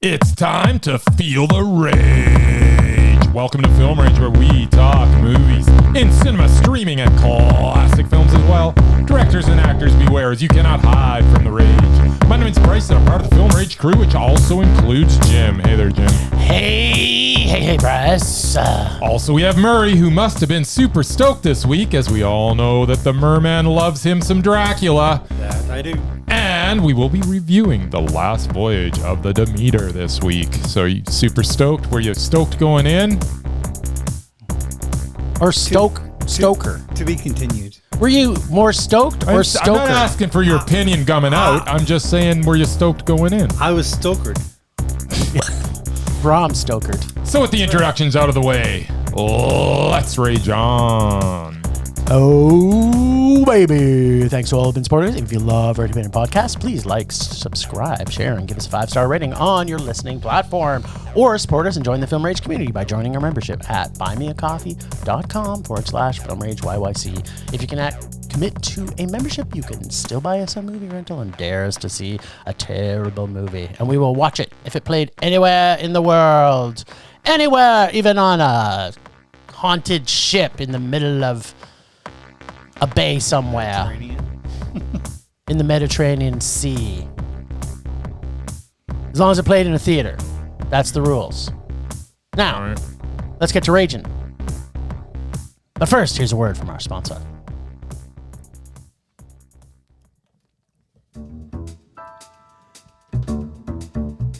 It's time to feel the rage. Welcome to Film Rage, where we talk movies in cinema, streaming, and classic films as well. Directors and actors beware, as you cannot hide from the rage. My name is Bryce, and I'm part of the Film Rage crew, which also includes Jim. Hey there, Jim. Hey, Bryce. Also, we have Murray, who must have been super stoked this week, as we all know that the Merman loves him some Dracula. That I do. And we will be reviewing The Last Voyage of the Demeter this week. So, you super stoked? Were you stoked going in? Or Stoker. To be continued. Were you more stoked or Stoker? I'm not asking for your opinion gumming out. I'm just saying, were you stoked going in? I was stokered. Brom Stokered. So with the introductions out of the way, let's rage on. Oh, baby. Thanks to all of the supporters. If you love our independent podcast, please like, subscribe, share, and give us a 5-star rating on your listening platform. Or support us and join the Film Rage community by joining our membership at buymeacoffee.com/FilmRageYYC. If you can commit to a membership, you can still buy us a movie rental and dare us to see a terrible movie. And we will watch it if it played anywhere in the world. Anywhere, even on a haunted ship in the middle of a bay somewhere. In the Mediterranean Sea. As long as it played in a theater. That's the rules. Now, let's get to raging. But first, here's a word from our sponsor.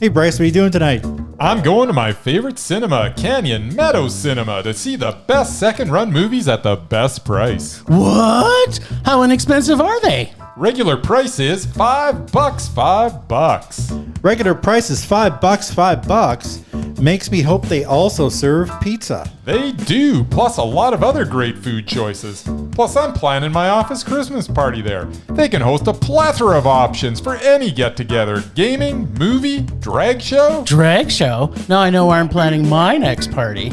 Hey Bryce, what are you doing tonight? I'm going to my favorite cinema, canyonmeadowscinema, to see the best second-run movies at the best price. What? How inexpensive are they? Regular price is $5. Regular price is $5. Makes me hope they also serve pizza. They do, plus a lot of other great food choices. Plus, I'm planning my office Christmas party there. They can host a plethora of options for any get-together. Gaming, movie, drag show. Drag show? Now I know where I'm planning my next party.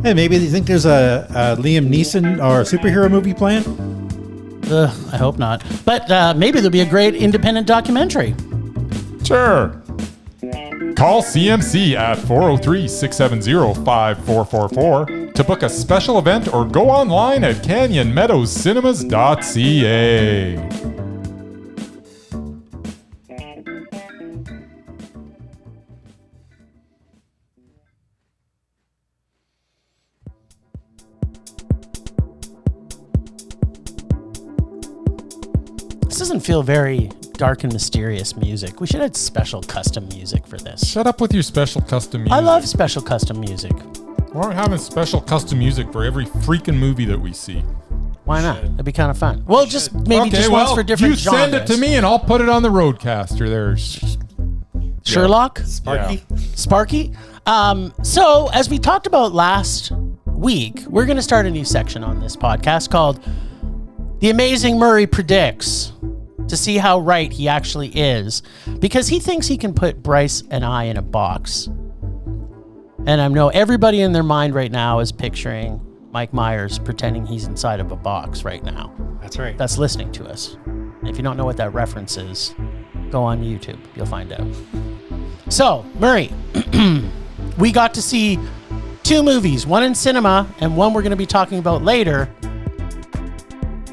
Hey, maybe you think there's a Liam Neeson or a superhero movie planned? I hope not. But maybe there'll be a great independent documentary. Sure. Call CMC at 403-670-5444 to book a special event or go online at canyonmeadowscinema.ca. This doesn't feel very dark and mysterious music. We should have special custom music for this. Shut up with your special custom music. I love special custom music. Why aren't we having special custom music for every freaking movie that we see? Why not? It'd be kind of fun. Well, just maybe just once for different genres. You send it to me and I'll put it on the roadcaster there. Sherlock? Sparky? Yeah. Sparky? So, as we talked about last week, we're going to start a new section on this podcast called The Amazing Murray Predicts, to see how right he actually is, because he thinks he can put Bryce and I in a box. And I know everybody in their mind right now is picturing Mike Myers pretending he's inside of a box right now. That's right. That's listening to us. And if you don't know what that reference is, go on YouTube. You'll find out. So, Murray, we got to see 2 movies, one in cinema and one we're going to be talking about later.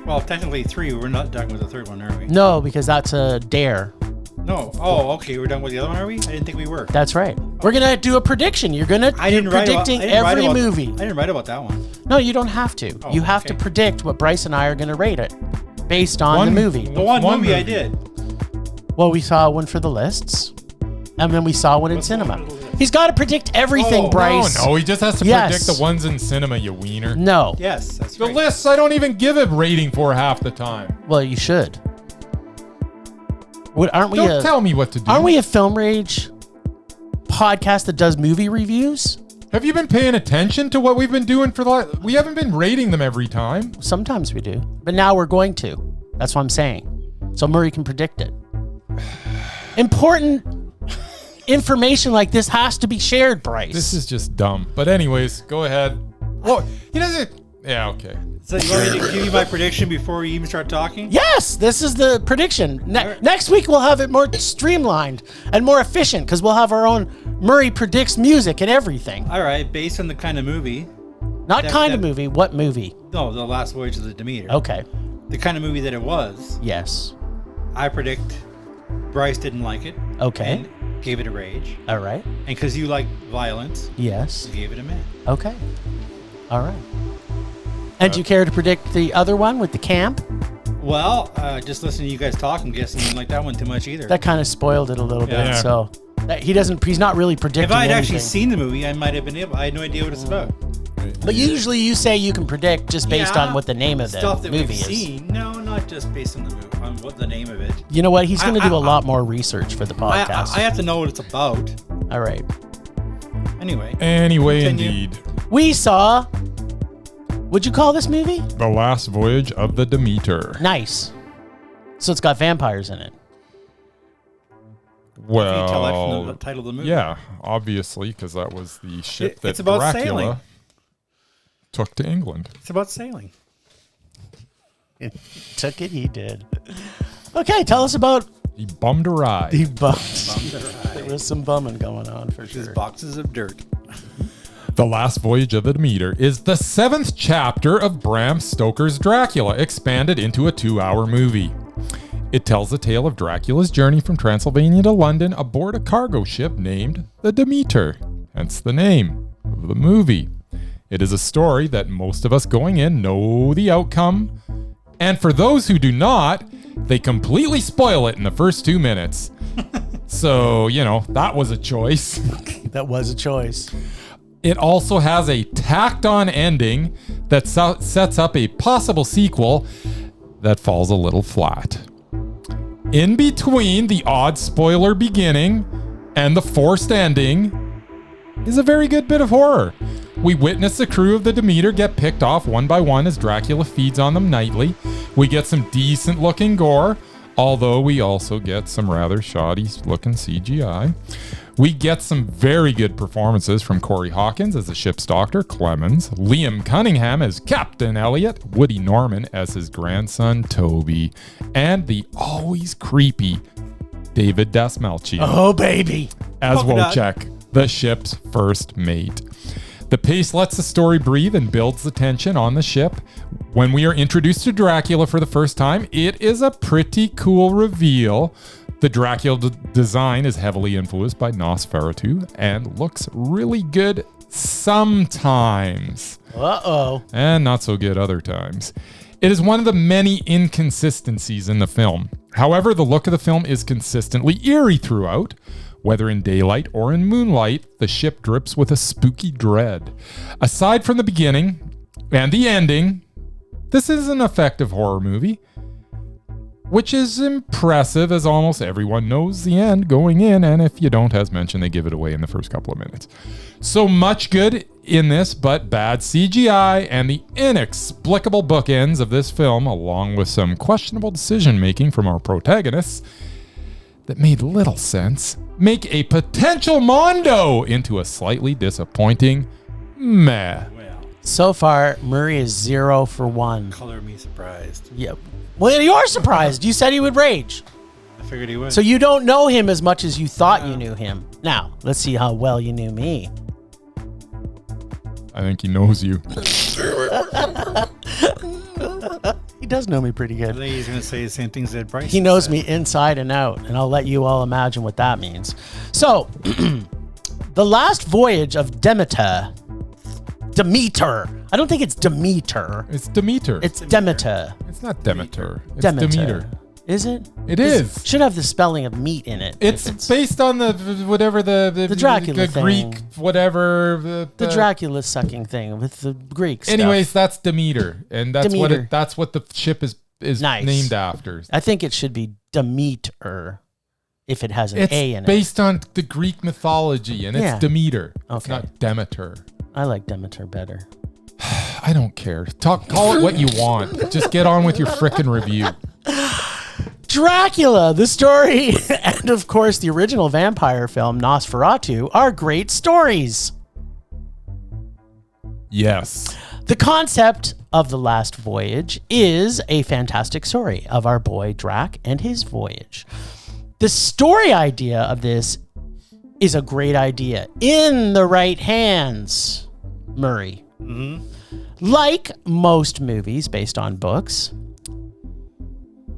Well, technically 3. We're not done with the third one, are we? No, because that's a dare. No. Oh, okay. We're done with the other one, are we? I didn't think we were. That's right. We're going to do a prediction. You're predicting every movie. I didn't write about that one. No, you don't have to. Oh, you have to predict what Bryce and I are going to rate it based on the movie. The one movie I did. Well, we saw one for the lists, and then we saw one in cinema. He's got to predict everything, Bryce. No, he just has to predict the ones in cinema, you wiener. No. Yes, that's The right. lists I don't even give a rating for half the time. Well, you should. Aren't we? Don't tell me what to do. Aren't we a Film Rage podcast that does movie reviews? Have you been paying attention to what we've been doing for the last... We haven't been rating them every time. Sometimes we do, but now we're going to. That's what I'm saying. So Murray can predict it. Important information like this has to be shared, Bryce. This is just dumb. But anyways, go ahead. Well, he doesn't... Yeah, okay. So you want me to give you my prediction before we even start talking? Yes, this is the prediction. right. Next week we'll have it more streamlined and more efficient because we'll have our own Murray Predicts music and everything. All right, based on the kind of movie. Not movie. What movie? No, The Last Voyage of the Demeter. Okay. The kind of movie that it was. Yes. I predict Bryce didn't like it. Okay. And gave it a rage. All right. And because you like violence, Yes. you gave it a man. Okay. All right. And do you care to predict the other one with the camp? Well, just listening to you guys talk, I'm guessing you didn't like that one too much either. That kind of spoiled it a little bit. Yeah. So he's not really predicting If I had anything. actually seen the movie, I might have been able. I had no idea what it's about. But usually you say you can predict just based Yeah, on what the name of the stuff that movie we've is. seen. No, not just based on the movie, on what the name of it. You know what? He's going to do a I- lot more research for the podcast. I have to know what it's about. All right. Anyway, continue. Indeed. We saw. What'd you call this movie? The Last Voyage of the Demeter. Nice. So it's got vampires in it. Can you tell that from Well, the title of the movie? yeah, obviously, because that was the ship that It's about Dracula sailing. took to England. It's about sailing. Took it, he did. Okay, tell us about He bummed a ride. the bums. There was some bumming going on for Just sure. boxes of dirt. The Last Voyage of the Demeter is the 7th chapter of Bram Stoker's Dracula, expanded into a 2-hour movie. It tells the tale of Dracula's journey from Transylvania to London aboard a cargo ship named the Demeter, hence the name of the movie. It is a story that most of us going in know the outcome, and for those who do not, they completely spoil it in the first 2 minutes. So, that was a choice. That was a choice. It also has a tacked-on ending that sets up a possible sequel that falls a little flat. In between the odd spoiler beginning and the forced ending is a very good bit of horror. We witness the crew of the Demeter get picked off one by one as Dracula feeds on them nightly. We get some decent-looking gore, although we also get some rather shoddy-looking CGI. We get some very good performances from Corey Hawkins as the ship's doctor, Clemens, Liam Cunningham as Captain Elliot, Woody Norman as his grandson, Toby, and the always creepy David Dastmalchian Oh, baby. as Polka dot. Wojciech, the ship's first mate. The pace lets the story breathe and builds the tension on the ship. When we are introduced to Dracula for the first time, it is a pretty cool reveal. The Dracula design is heavily influenced by Nosferatu and looks really good sometimes, Uh-oh. and not so good other times. It is one of the many inconsistencies in the film. However, the look of the film is consistently eerie throughout. Whether in daylight or in moonlight, the ship drips with a spooky dread. Aside from the beginning and the ending, this is an effective horror movie, which is impressive as almost everyone knows the end going in, and if you don't, as mentioned, they give it away in the first couple of minutes. So much good in this, but bad CGI and the inexplicable bookends of this film, along with some questionable decision-making from our protagonists that made little sense, make a potential Mondo into a slightly disappointing meh. Well, So far, Murray is 0 for 1. color me surprised. Yeah. Well, you're surprised. You said he would rage. I figured he would. So you don't know him as much as you thought you knew him. Now, let's see how well you knew me. I think he knows you. He does know me pretty I good. think he's going to say the same things that Bryce He knows said. me inside and out, and I'll let you all imagine what that means. So, The Last Voyage of Demeter. I don't think it's Demeter. It's Demeter. It's Demeter. It's not Demeter. It's Demeter. Demeter. Is it? It is. Should have the spelling of meat in it. It's if based on the whatever the Dracula the Greek thing. whatever the Dracula sucking thing with the Greek stuff. Anyways, that's Demeter, and that's Demeter. that's what the ship is Nice. named after. I think it should be Demeter if it has an It's A in it. based on the Greek mythology, and Yeah. it's Demeter. It's Okay. not Demeter. I like Demeter better. I don't care. Call it what you want. Just get on with your frickin' review. Dracula, the story, and of course the original vampire film Nosferatu are great stories. Yes. The concept of The Last Voyage is a fantastic story of our boy Drac and his voyage. The story idea of this is a great idea in the right hands, Murray. Like most movies based on books,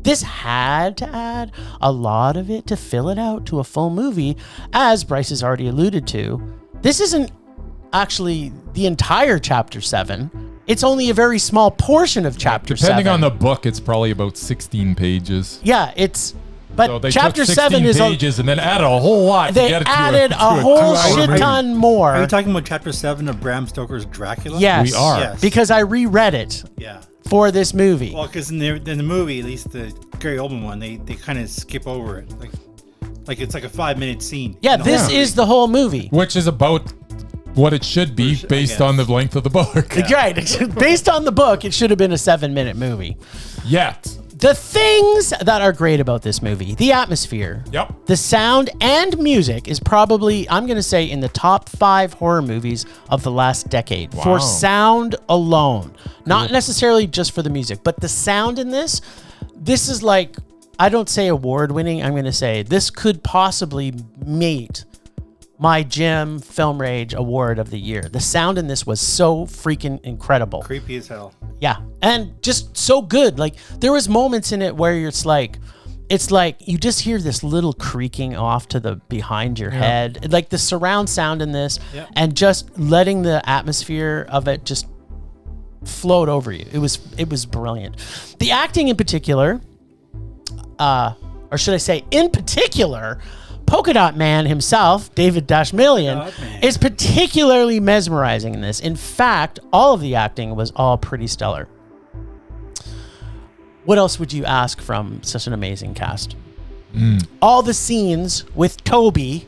this had to add a lot of it to fill it out to a full movie, as Bryce has already alluded to. This isn't actually the entire Chapter 7. It's only a very small portion of Chapter 7. Depending on the book, it's probably about 16 pages. Yeah, it's... But so they Chapter took 7 is... pages and then added a whole lot They to get it added to a whole 2 hour shit movie. ton more. Are you talking about Chapter 7 of Bram Stoker's Dracula? Yes. We are. Yes. Because I reread it Yeah. for this movie. Well, because in the movie, at least the Gary Oldman one, they kind of skip over it. Like it's like a 5-minute scene. Yeah, in the this whole movie. is the whole movie. Which is about what it should be I based guess. on the length of the book. Right. Based on the book, it should have been a 7-minute movie. Yet. The things that are great about this movie, the atmosphere, Yep. the sound and music is probably, I'm going to say, in the top 5 horror movies of the last decade Wow. for sound alone. Not necessarily just for the music, but the sound in this is like, I don't say award winning. I'm going to say this could possibly meet my Jim Film Rage Award of the Year. The sound in this was so freaking incredible. creepy as hell. Yeah, and just so good. Like there was moments in it where it's like you just hear this little creaking off to the behind your head, like the surround sound in this, and just letting the atmosphere of it just float over you. It was brilliant. The acting in particular, or should I say, in particular, Polka Dot Man himself, David Dastmalchian, is particularly mesmerizing in this. In fact, all of the acting was all pretty stellar. What else would you ask from such an amazing cast? All the scenes with Toby,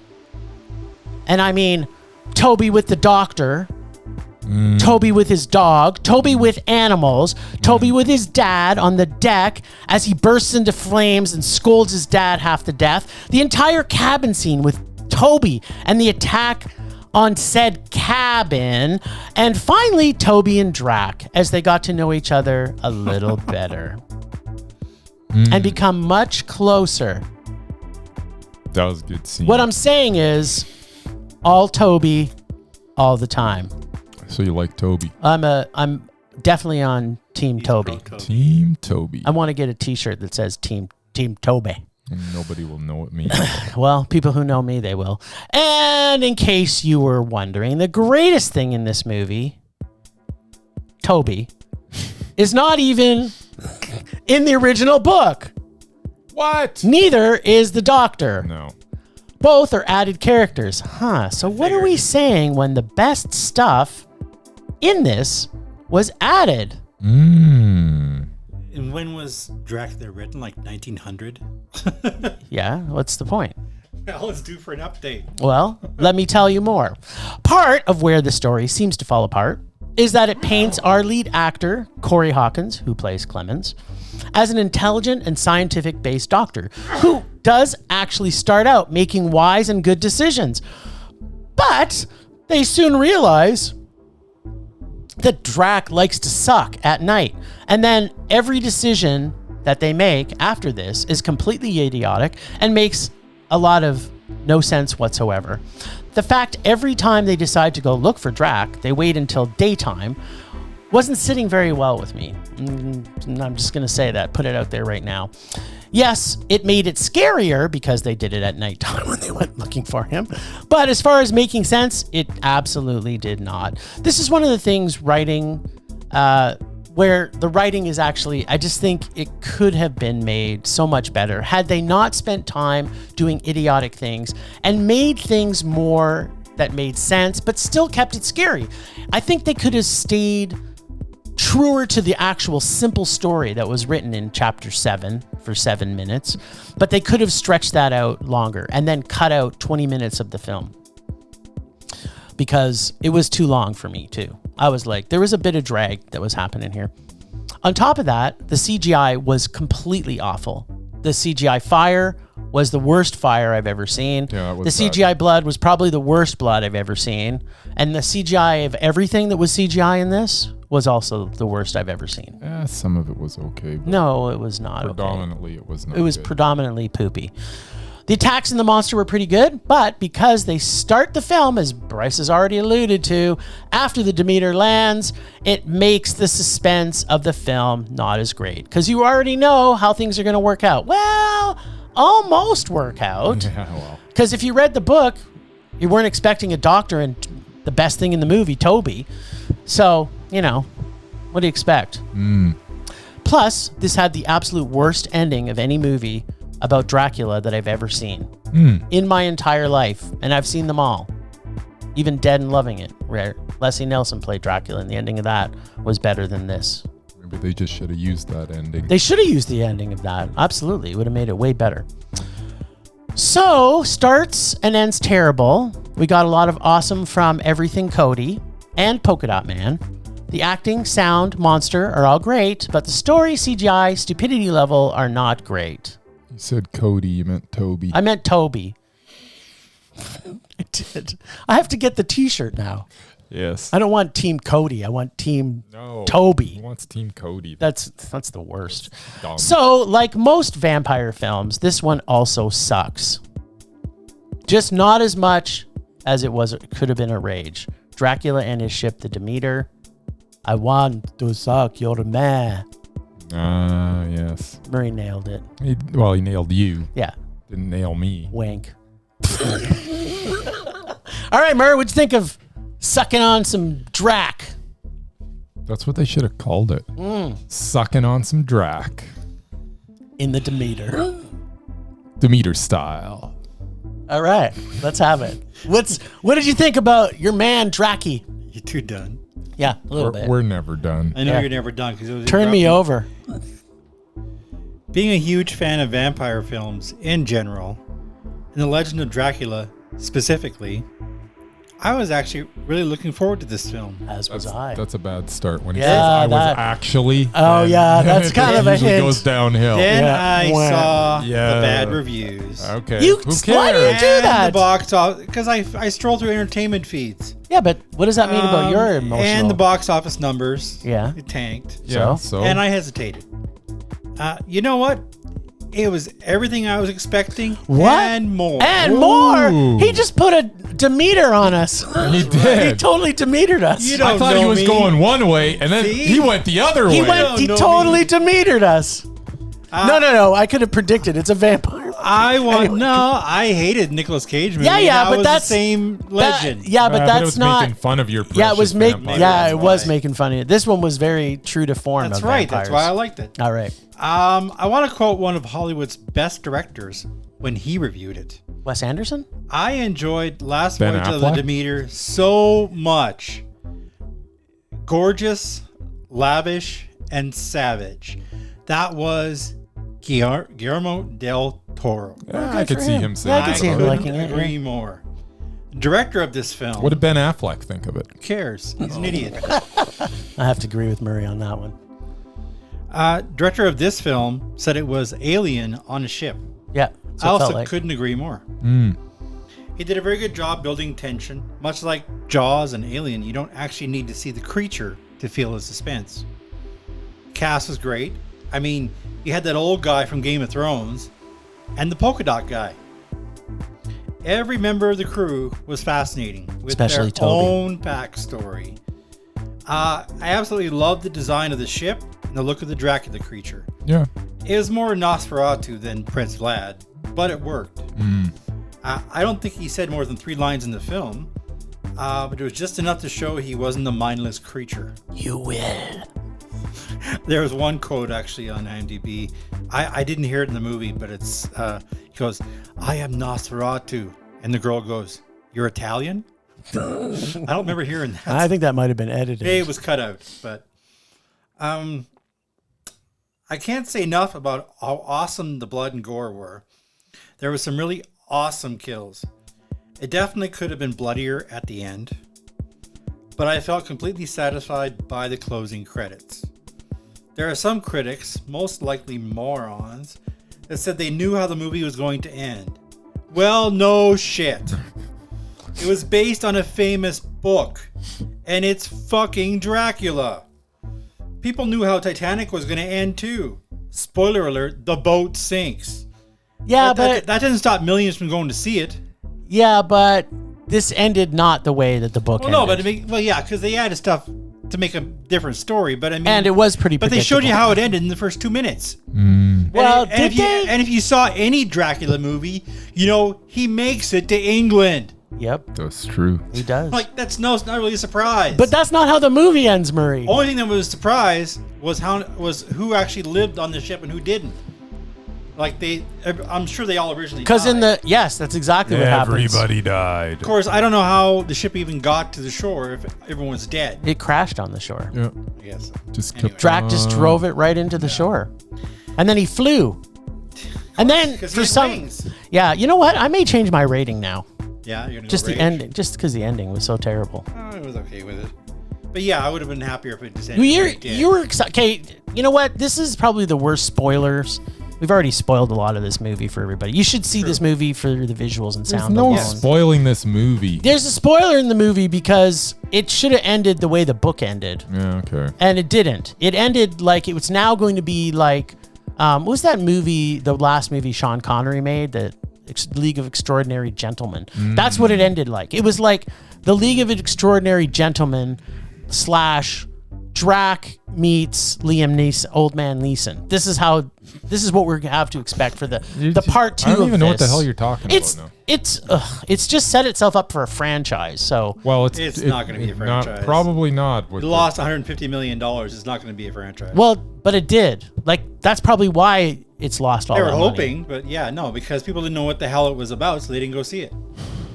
and I mean Toby with the doctor, Toby with his dog, Toby with animals, Toby with his dad on the deck as he bursts into flames and scolds his dad half to death. The entire cabin scene with Toby and the attack on said cabin. And finally, Toby and Drac as they got to know each other a little better and become much closer. That was a good scene. What I'm saying is all Toby all the time. So you like Toby. I'm definitely on Team Toby. Team Toby. I want to get a T-shirt that says Team Toby. Nobody will know it means. Well, people who know me, they will. And in case you were wondering, the greatest thing in this movie, Toby, is not even in the original book. What? Neither is the Doctor. No. Both are added characters. So what are we saying when the best stuff in this was added? And when was Dracula written? Like 1900? Yeah, what's the point? Well, it's due for an update. Well, let me tell you more. Part of where the story seems to fall apart is that it paints our lead actor, Corey Hawkins, who plays Clemens, as an intelligent and scientific-based doctor who does actually start out making wise and good decisions. But they soon realize that Drac likes to suck at night. And then every decision that they make after this is completely idiotic and makes a lot of no sense whatsoever. The fact every time they decide to go look for Drac, they wait until daytime, wasn't sitting very well with me. I'm just going to say that, put it out there right now. Yes, it made it scarier because they did it at nighttime when they went looking for him. But as far as making sense, it absolutely did not. This is one of the things writing, where the writing is actually, I just think it could have been made so much better had they not spent time doing idiotic things and made things more that made sense, but still kept it scary. I think they could have stayed truer to the actual simple story that was written in chapter 7 for 7 minutes, but they could have stretched that out longer and then cut out 20 minutes of the film because it was too long for me too. I was like, there was a bit of drag that was happening here. On top of that, the CGI was completely awful. The CGI fire was the worst fire I've ever seen. Yeah, it the was CGI blood was probably the worst blood I've ever seen. And the CGI of everything that was CGI in this was also the worst I've ever seen. Some of it was okay. But No, it was not predominantly, it was not. It was good. predominantly poopy. The attacks in the monster were pretty good, but because they start the film, as Bryce has already alluded to, after the Demeter lands, it makes the suspense of the film not as great. Because you already know how things are going to work out. Well, almost work out. Yeah, well. Because if you read the book, you weren't expecting a doctor and the best thing in the movie, Toby. So, what do you expect? Plus, this had the absolute worst ending of any movie about Dracula that I've ever seen in my entire life. And I've seen them all. Even Dead and Loving It, where Leslie Nielsen played Dracula, and the ending of that was better than this. Maybe they just should have used that ending. They should have used the ending of that. Absolutely. It would have made it way better. So, starts and ends terrible. We got a lot of awesome from Everything Cody and Polka Dot Man. The acting, sound, monster are all great, but the story, CGI, stupidity level are not great. You said Cody, you meant Toby. I meant Toby. I did. I have to get the t-shirt now. Yes. I don't want Team Cody. I want Team No. Toby. He wants Team Cody. That's the worst. Dumb. So, like most vampire films, this one also sucks. Just not as much as it could have been a Rage. Dracula and his ship, the Demeter. I want to suck your man. Yes. Murray nailed it. He nailed you. Yeah. Didn't nail me. Wink. All right, Murray, what'd you think of sucking on some Drac? That's what they should have called it. Sucking on some Drac. In the Demeter. Demeter style. All right, let's have it. What did you think about your man, Dracky? You two done? Yeah, a little bit. We're never done. I know Yeah. you're never done because it was Turn me over. Being a huge fan of vampire films in general, and The Legend of Dracula specifically, I was actually really looking forward to this film. As was I. That's a bad start when he Yeah, says I was that- actually. Oh, yeah, that's it kind of a usually hint. goes downhill. Then Yeah. I Wow. saw Yeah. the bad reviews. Okay. You- Who why cares? do you do And that? the box office, because I stroll through entertainment feeds. Yeah, but what does that mean about your emotional? And the box office numbers. Yeah. It tanked. Yeah, So? so And I hesitated. You know what? It was everything I was expecting What? and more. And Ooh. more. He just put a Demeter on us. he did. He totally Demetered us. You I don't thought he know was me. going one way, and then See? he went the other way. He don't know totally me. Demetered us. No. I could have predicted. It's a vampire. I hated Nicolas Cage movie. Yeah, that but was that's the same legend. Yeah, but it that's was not. making fun of your Yeah, it was precious making. vampire. Yeah, That's it was why. making fun of it. This one was very true to form. That's of right. Vampires. That's why I liked it. All right, I want to quote one of Hollywood's best directors when he reviewed it. Wes Anderson. I enjoyed Last Ben Voyage of the Affleck? Demeter so much. Gorgeous, lavish, and savage. That was Guillermo del Toro. Yeah, I could for see him. him Yeah, saying I could that see him about liking it, Agree more. Director of this film. What did Ben Affleck think of it? Who cares? He's an idiot. I have to agree with Murray on that one. Director of this film said it was Alien on a ship. Yeah, that's I what it felt also like. couldn't agree more. Mm. He did a very good job building tension. Much like Jaws and Alien, you don't actually need to see the creature to feel the suspense. Cast was great. I mean, you had that old guy from Game of Thrones and the polka dot guy. Every member of the crew was fascinating with Especially their Toby. own backstory. I absolutely loved the design of the ship and the look of the Dracula creature. Yeah. It was more Nosferatu than Prince Vlad, but it worked. I don't think he said more than 3 lines in the film, but it was just enough to show he wasn't a mindless creature. You will. There was one quote actually on IMDb. I didn't hear it in the movie, but it's he goes, "I am Nosferatu," and the girl goes, "You're Italian?" I don't remember hearing that. I think that might have been edited. It was cut out, but I can't say enough about how awesome the blood and gore were. There were some really awesome kills. It definitely could have been bloodier at the end, but I felt completely satisfied by the closing credits. There are some critics, most likely morons, that said they knew how the movie was going to end. Well, no shit. It was based on a famous book, and it's fucking Dracula. People knew how Titanic was going to end too. Spoiler alert, the boat sinks. Yeah, That doesn't stop millions from going to see it. Yeah, but this ended not the way that the book ended. No, but because they added stuff to make a different story. But I mean, and it was pretty. But they showed you how it ended in the first 2 minutes. Well, and if you saw any Dracula movie, he makes it to England. Yep, that's true. He does. Like that's not really a surprise. But that's not how the movie ends, Murray. Only thing that was a surprise was who actually lived on the ship and who didn't. Like I'm sure they all originally died. Because yes, that's exactly what happens. Everybody died. Of course, I don't know how the ship even got to the shore if everyone was dead. It crashed on the shore. Yeah. I guess. Drac just drove it right into the shore. And then he flew. And then for some wings. Yeah, you know what? I may change my rating now. Yeah, you're gonna just go the ending, just because the ending was so terrible. I was okay with it. But yeah, I would have been happier if it just ended. You were excited. Okay, you know what? This is probably the worst spoilers. We've already spoiled a lot of this movie for everybody. You should see this movie for the visuals and sound. There's no spoiling this movie. There's a spoiler in the movie because it should have ended the way the book ended. Yeah, okay. And it didn't. It ended like it was now going to be like, what was that movie, the last movie Sean Connery made, the League of Extraordinary Gentlemen? That's what it ended like. It was like the League of Extraordinary Gentlemen / Drac meets Liam Neeson, Old Man Neeson. This is what we're gonna have to expect for the part 2 of this. I don't even know what the hell you're talking about now. It's just set itself up for a franchise. So it's not going to be a franchise. Probably not. It lost $150 million. It's not going to be a franchise. Well, but it did. Like that's probably why it's lost all. They were that hoping, money. but yeah, no, because people didn't know what the hell it was about, so they didn't go see it.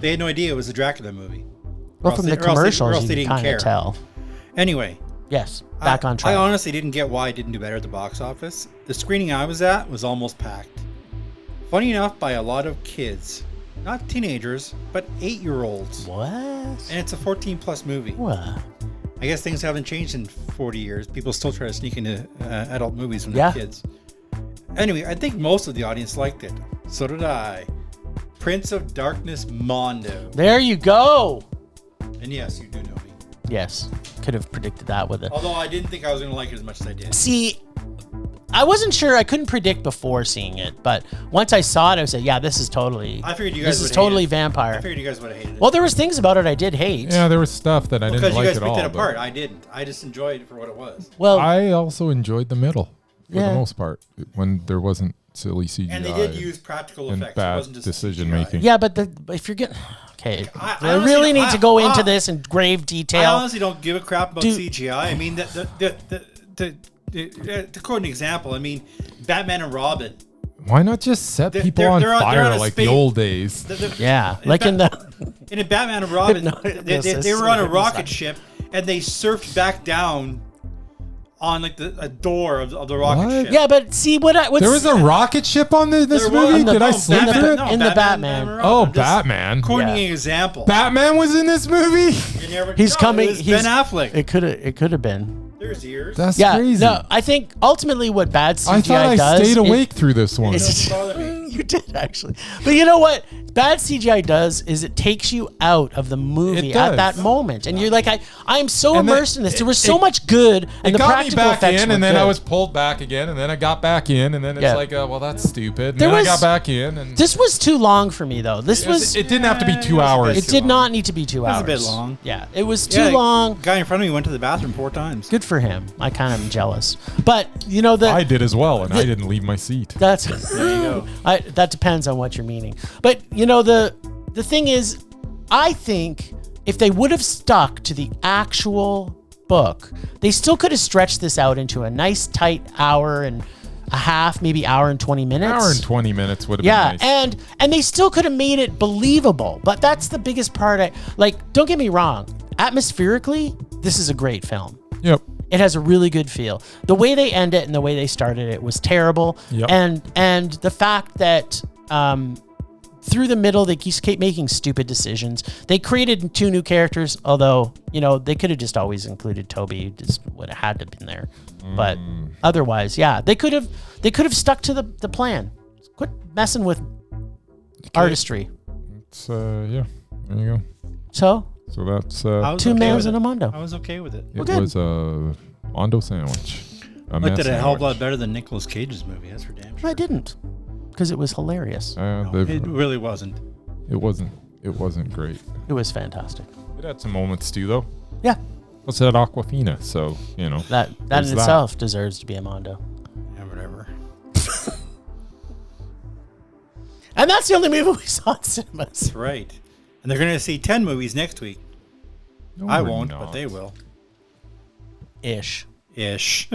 They had no idea it was a Dracula movie. Well, from the commercials, you can kind of tell. Anyway. Yes, back on track. I honestly didn't get why it didn't do better at the box office. The screening I was at was almost packed. Funny enough, by a lot of kids. Not teenagers, but 8-year-olds. What? And it's a 14-plus movie. What? I guess things haven't changed in 40 years. People still try to sneak into adult movies when they're kids. Anyway, I think most of the audience liked it. So did I. Prince of Darkness Mondo. There you go. And yes, you do know me. Yes, could have predicted that with it. Although I didn't think I was going to like it as much as I did. See, I wasn't sure. I couldn't predict before seeing it, but once I saw it, I said, "Yeah, this is totally." I figured you guys. This is totally vampire. I figured you guys would have hated it. Well, there was things about it I did hate. Yeah, there was stuff that I didn't like at all. Because you guys picked it apart. I didn't. I just enjoyed it for what it was. Well, I also enjoyed the middle for the most part when there wasn't silly CGI. And they did use practical effects. Bad it wasn't just decision CGI. making. Yeah, but if you're getting I honestly, really need to go into this in grave detail. I honestly don't give a crap about CGI. I mean, to quote an example, I mean, Batman and Robin. Why not just set people on fire like the old days? Like in a Batman and Robin, they were on a rocket ship and they surfed back down on like a door of the rocket ship. Yeah, but see there was a rocket ship on this movie? Did I sleep through it? In the Batman. Oh, Batman. Quoting an example. Batman was in this movie? He's coming. He's Ben Affleck. It could have been. There's ears. That's crazy. No, I think ultimately what bad CGI does. I thought I stayed awake through this one. You did actually, but you know what? Bad CGI does is it takes you out of the movie at that moment, and you're like, I'm so immersed in this. There was so much good, and the practical effects were good. And then I was pulled back again, and then I got back in, and then it's like, well, that's stupid. And then I got back in, and this was too long for me though. It didn't have to be 2 hours. It did not need to be 2 hours. It was a bit long. Yeah, it was too long. The guy in front of me went to the bathroom 4 times. Good for him. I kind of am jealous, but I did as well, and I didn't leave my seat. That's there you go. That depends on what you're meaning, but the thing is, I think if they would have stuck to the actual book, they still could have stretched this out into a nice tight hour and a half, maybe hour and 20 minutes. Hour and 20 minutes would have been nice. and they still could have made it believable. But that's the biggest part. Don't get me wrong. Atmospherically, this is a great film. Yep. It has a really good feel. The way they end it and the way they started it was terrible. Yep. And the fact that through the middle, they keep making stupid decisions. They created 2 new characters, although, they could have just always included Toby. Just would have had to have been there. But otherwise, they could have stuck to the plan. Quit messing with artistry. It's yeah. There you go. So that's I was two okay males with and a it. mondo. I was okay with it. it good. was a mondo sandwich. Looked at it a hell of a lot better than Nicolas Cage's movie. That's for damn sure. I didn't, because it was hilarious. It really wasn't. It wasn't great. It was fantastic. It had some moments too, though. Yeah, Plus, it had Aquafina, so you know that in there's that. itself deserves to be a mondo. Yeah, whatever. And that's the only movie we saw in cinemas. That's right. And they're going to see 10 movies next week. No, I we're won't, not. but they will. Ish. Ish.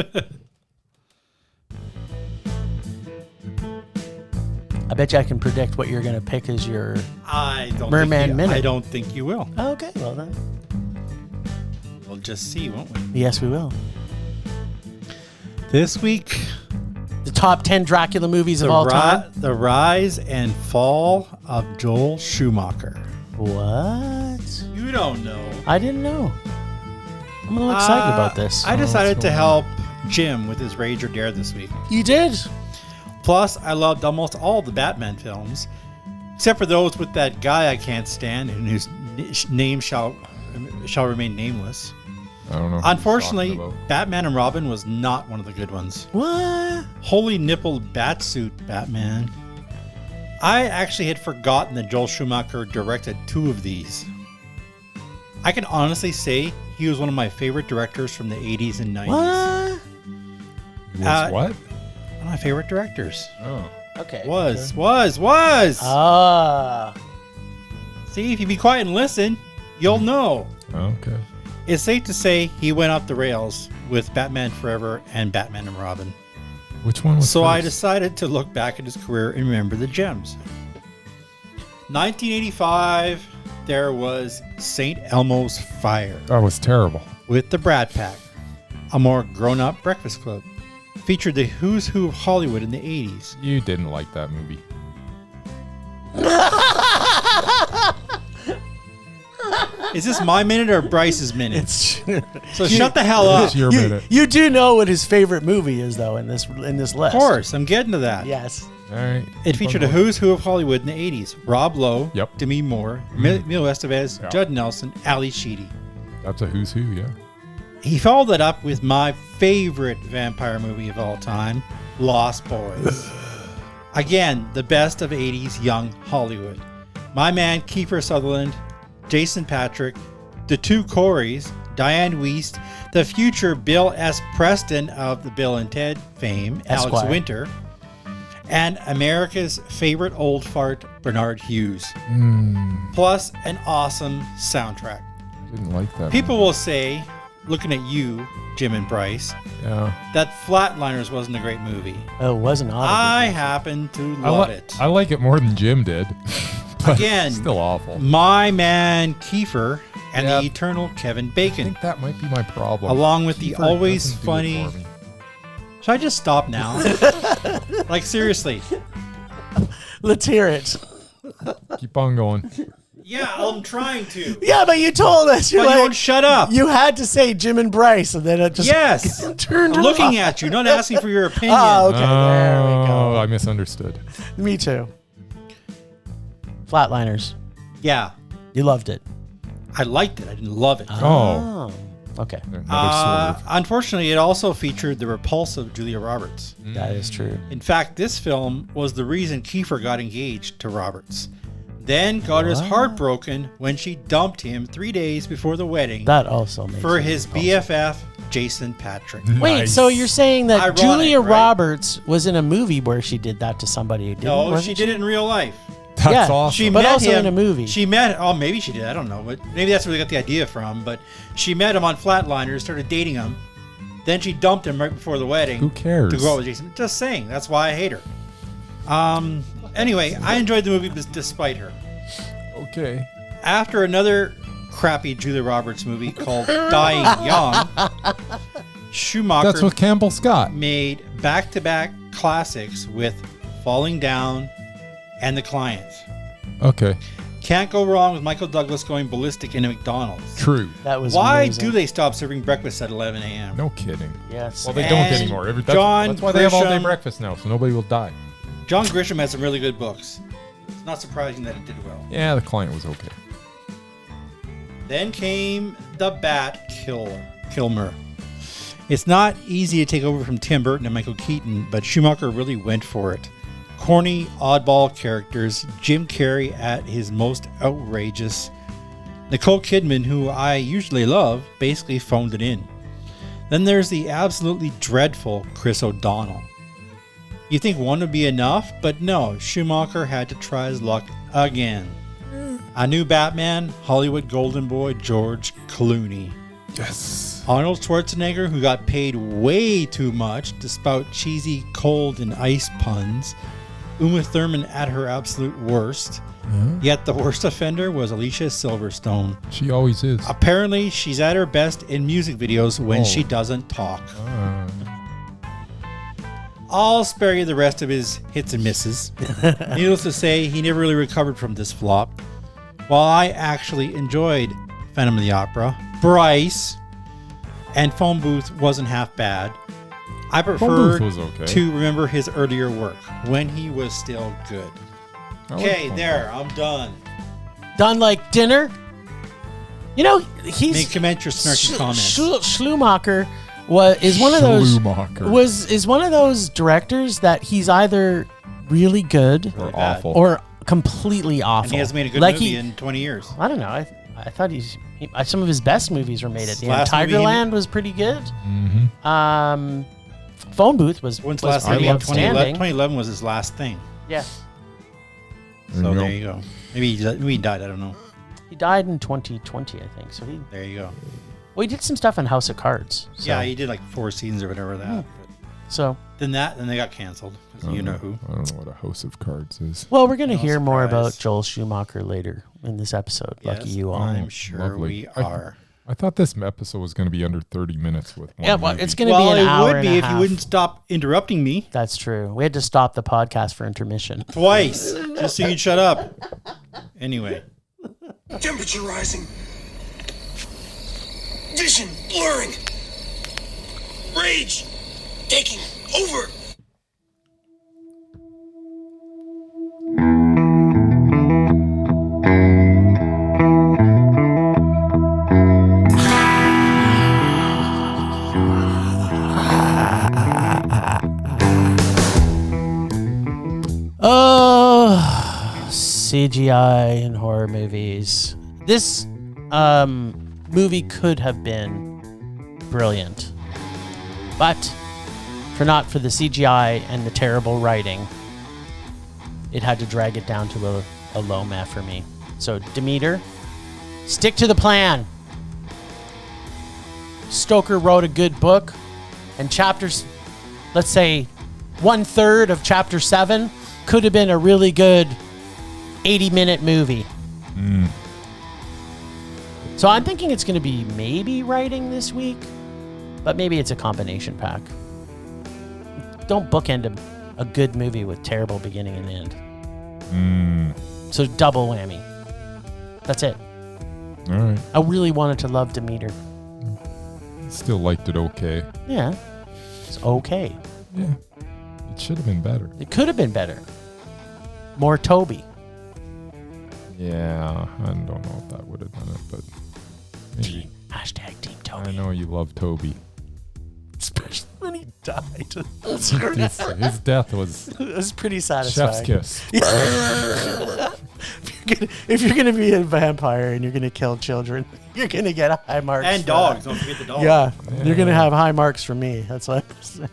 I bet you I can predict what you're going to pick as your... I don't Murman think Minute. I don't think you will. Okay, well then. We'll just see, won't we? Yes, we will. This week, The top 10 Dracula movies of all time. the rise and fall of Joel Schumacher. What? You don't know. I didn't know. I'm a little excited about this. I decided what's to going help Jim with his Rage or Dare this week. You did? Plus, I loved almost all the Batman films, except for those with that guy I can't stand and whose name shall remain nameless. I don't know. Unfortunately, what you're talking Batman and Robin was not one of the good ones. What? Holy nipple batsuit Batman. I actually had forgotten that Joel Schumacher directed 2 of these. I can honestly say he was one of my favorite directors from the 80s and 90s. What? about. What? One of my favorite directors. Oh. Okay. Was. Ah. See, if you be quiet and listen, you'll know. Okay. It's safe to say he went off the rails with Batman Forever and Batman and Robin. Which one was So I first? decided to look back at his career and remember the gems. 1985, there was St. Elmo's Fire That was terrible. with the Brat Pack, a more grown-up breakfast club. Featured the who's who of Hollywood in the 80s. You didn't like that movie. Is this my minute or Bryce's minute? It's So shut the hell up. It's your minute. you do know what his favorite movie is, though, in this list. Of course, I'm getting to that. Yes. All right. It featured a who's who of Hollywood in the 80s. Rob Lowe, Yep. Demi Moore, Emilio Estevez, Yeah. Judd Nelson, Ali Sheedy. That's a who's who, yeah. He followed that up with my favorite vampire movie of all time, Lost Boys. Again, the best of 80s young Hollywood. My man Kiefer Sutherland, Jason Patrick, the 2 Coreys, Diane Wiest, the future Bill S. Preston of the Bill and Ted fame, Alex Esquire. Winter, and America's favorite old fart, Bernard Hughes. Plus an awesome soundtrack. I didn't like that. People will say, looking at you, Jim and Bryce, Yeah. that Flatliners wasn't a great movie. Oh, it wasn't I audible. happen to love it. I like it more than Jim did. But Again, it's still awful. My man Kiefer and Yep. the eternal Kevin I Bacon, think that might be my problem. along with the Kiefer always doesn't do it funny. for me. Should I just stop now? Like, seriously. Let's hear it. Keep on going. Yeah, I'm trying to. Yeah, but you told us. You're But you like, won't shut up. you had to say Jim and Bryce, and then it just Yes. turned I'm looking off. at you, not asking for your opinion. Oh, okay. There we Oh, go. I misunderstood. Me too. Flatliners. Yeah, You loved it. I liked it. I didn't love it. Oh. Okay. Another swerve. Unfortunately, it also featured the repulsive Julia Roberts. That is true. In fact, this film was the reason Kiefer got engaged to Roberts. Then got his heart broken when she dumped him 3 days before the wedding That also makes for sense. his BFF, Jason Patrick. Wait, Nice. so you're saying that Ironic, Julia right? Roberts was in a movie where she did that to somebody who didn't? No, wasn't she did it in real life. That's yeah, awesome. She But met also him in a movie. She met, oh, maybe she did. I don't know. But maybe that's where they got the idea from. But she met him on Flatliners, started dating him. Then she dumped him right before the wedding. Who cares? To go out with Jason. Just saying. That's why I hate her. Anyway, I enjoyed the movie despite her. Okay. After another crappy Julia Roberts movie called Dying Young, Schumacher That's with Campbell Scott. made back-to-back classics with Falling Down and The Client. Okay. Can't go wrong with Michael Douglas going ballistic in a McDonald's. True. That was Why amazing. do they stop serving breakfast at 11 a.m.? No kidding. Yes. Well, they don't And anymore. That's John why they have all-day Grisham- breakfast now, so nobody will die. John Grisham had some really good books. It's not surprising that it did well. Yeah, The Client was okay. Then came The Bat Kilmer. It's not easy to take over from Tim Burton and Michael Keaton, but Schumacher really went for it. Corny, oddball characters, Jim Carrey at his most outrageous. Nicole Kidman, who I usually love, basically phoned it in. Then there's the absolutely dreadful Chris O'Donnell. You think one would be enough, but no, Schumacher had to try his luck again. A new Batman, Hollywood golden boy George Clooney. Yes. Arnold Schwarzenegger, who got paid way too much to spout cheesy cold and ice puns. Uma Thurman at her absolute worst. Yet the worst offender was Alicia Silverstone. She always is. Apparently, she's at her best in music videos when she doesn't talk. I'll spare you the rest of his hits and misses. Needless to say, he never really recovered from this flop. While I actually enjoyed Phantom of the Opera, Bryce, and Phone Booth wasn't half bad. I prefer to remember his earlier work when he was still good. Okay, there, I'm done. Done like dinner? You know, he's... May commence your snarky comments. Schumacher is one of those directors that he's either really good or awful or completely awful. And he hasn't made a good movie in 20 years. I don't know. I thought some of his best movies were made at the end. Tigerland was pretty good. Mm-hmm. Phone Booth was last pretty outstanding. 2011 was his last thing. Yeah. So there you go. Maybe he died. I don't know. He died in 2020, I think. So there you go. Well, he did some stuff on House of Cards. So. Yeah, he did like 4 seasons or whatever of that. So then they got canceled. You know who? I don't know what a House of Cards is. Well, we're going to hear more about Joel Schumacher later in this episode. Yes, lucky you all. I'm sure we are. I thought this episode was going to be under 30 minutes with one movie. It's going to be an hour and a half. Well, it would be if you wouldn't stop interrupting me. That's true. We had to stop the podcast for intermission. Twice, just so you'd shut up. Anyway. Temperature rising. Vision blurring. Rage taking over. CGI in horror movies. This movie could have been brilliant, but not for the CGI and the terrible writing, it had to drag it down to a low meh for me. So Demeter, stick to the plan. Stoker wrote a good book, and chapters, let's say 1/3 of chapter 7 could have been a really good 80-minute movie. So I'm thinking it's going to be maybe writing this week, but maybe it's a combination pack. Don't bookend a good movie with terrible beginning and end. So double whammy. That's it. All right. I really wanted to love Demeter. Still liked it okay. Yeah. It's okay. Yeah. It should have been better. It could have been better. More Toby. Yeah, I don't know if that would have done it, but maybe. Hashtag Team Toby. I know you love Toby. Especially when he died. His death was... It was pretty satisfying. Chef's kiss. If you're going to be a vampire and you're going to kill children, you're going to get high marks. And dogs. Don't forget the dogs. Yeah. You're going to have high marks from me. That's what I'm saying.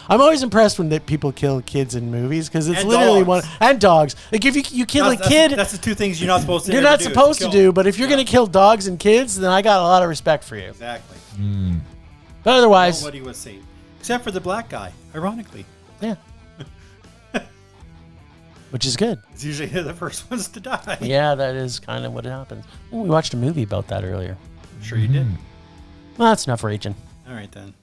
I'm always impressed when people kill kids in movies because it's literally dogs. And dogs. Like if you kill a kid, that's the two things you're not supposed to. You're not supposed to do. But if you're going to kill dogs and kids, then I got a lot of respect for you. Exactly. But otherwise, nobody was saved except for the black guy. Ironically. Yeah. Which is good. It's usually the first ones to die. Yeah, that is kind of what happens. We watched a movie about that earlier. Sure you did. Well, that's enough raging. All right then.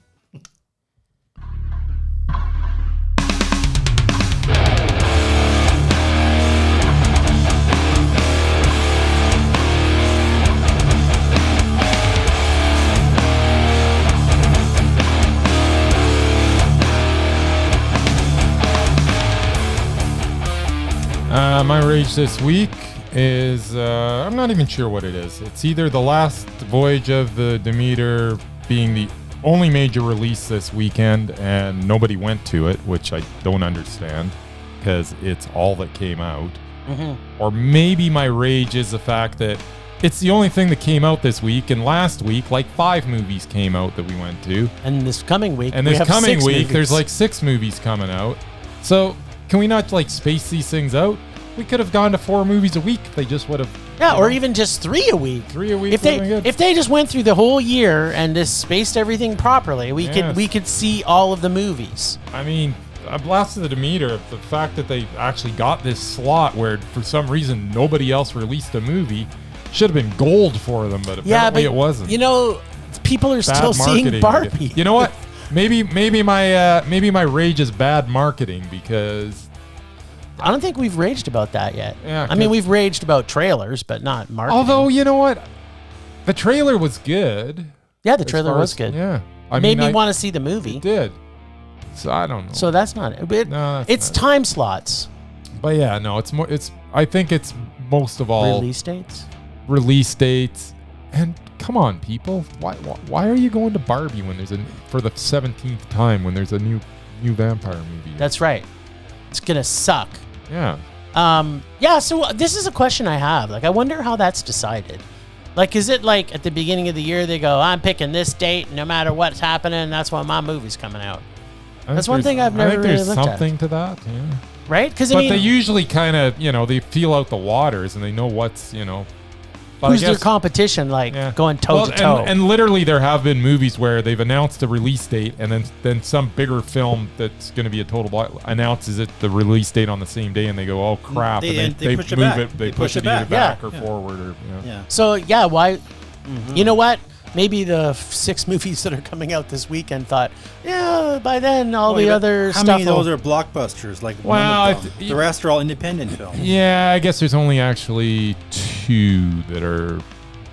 My rage this week is, I'm not even sure what it is. It's either the Last Voyage of the Demeter being the only major release this weekend and nobody went to it, which I don't understand because it's all that came out. Mm-hmm. Or maybe my rage is the fact that it's the only thing that came out this week, and last week, like 5 movies came out that we went to. And this coming week, there's like 6 movies coming out. So can we not like space these things out? We could have gone to 4 movies a week if they just would have. Yeah, or even just 3 a week. 3 a week. If they just went through the whole year and just spaced everything properly, we could see all of the movies. I mean, I blasted the Demeter. The fact that they actually got this slot where for some reason nobody else released a movie should have been gold for them, but apparently it wasn't. You know, people are still seeing Barbie. You know what? Maybe my rage is bad marketing because I don't think we've raged about that yet. Yeah, I mean, we've raged about trailers, but not marketing. Although, you know what? The trailer was good. Yeah, the trailer was good. Yeah. Made me want to see the movie. It did. So I don't know. So that's not it. It's time slots. But yeah, no, I think it's most of all release dates. And come on, people. Why are you going to Barbie when there's for the 17th time when there's a new vampire movie? That's right. It's going to suck. Yeah. So this is a question I have. Like, I wonder how that's decided. Like, is it like at the beginning of the year they go, I'm picking this date no matter what's happening, that's when my movie's coming out. That's one thing I've never really looked at. I think there's something to that, yeah. Right? But they usually kind of, they feel out the waters and they know what's, But who's their competition, going toe-to-toe? And literally there have been movies where they've announced a release date and then some bigger film that's going to be a total block announces the release date on the same day and they go, oh, crap. They push it move back. They push it either back or forward. Or, So, why? Mm-hmm. You know what? Maybe the 6 movies that are coming out this weekend thought, by then the other stuff. How many of those are blockbusters? The rest are all independent films. Yeah, I guess there's only actually 2 that are.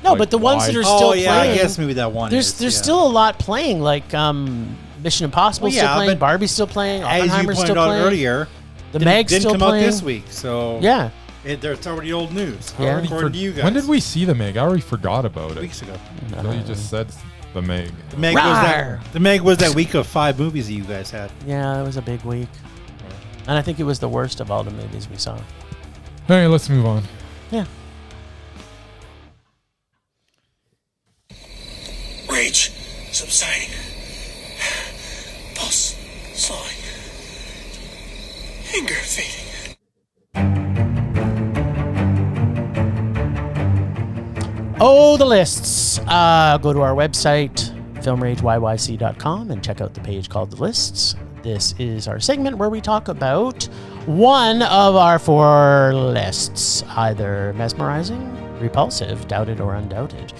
No, but the ones that are still playing. I guess maybe that one. There's still a lot playing, like Mission Impossible still playing, Barbie's still playing, Oppenheimer's still playing. As you pointed out earlier, the Meg's still playing. Didn't come out this week, so yeah. It's already old news. Yeah. According to you guys. When did we see the Meg? I already forgot about it. Weeks ago. So you just said the Meg. The Meg was that week of 5 movies that you guys had. Yeah, it was a big week. And I think it was the worst of all the movies we saw. All right, let's move on. Yeah. Rage subsiding. Pulse slowing. Anger fading. Oh, the lists. Go to our website, filmrageyyc.com, and check out the page called The Lists. This is our segment where we talk about one of our 4 lists, either mesmerizing, repulsive, doubted, or undoubted.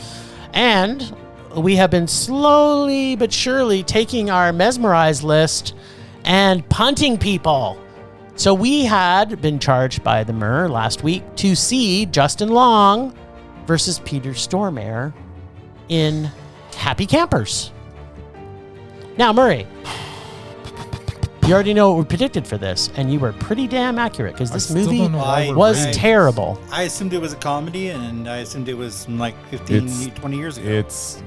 And we have been slowly but surely taking our mesmerized list and punting people. So we had been charged by the Mur last week to see Justin Long versus Peter Stormare in Happy Campers. Now, Murray, you already know what we predicted for this, and you were pretty damn accurate because this movie was terrible. I assumed it was a comedy, and I assumed it was like 15, 20 years ago. It's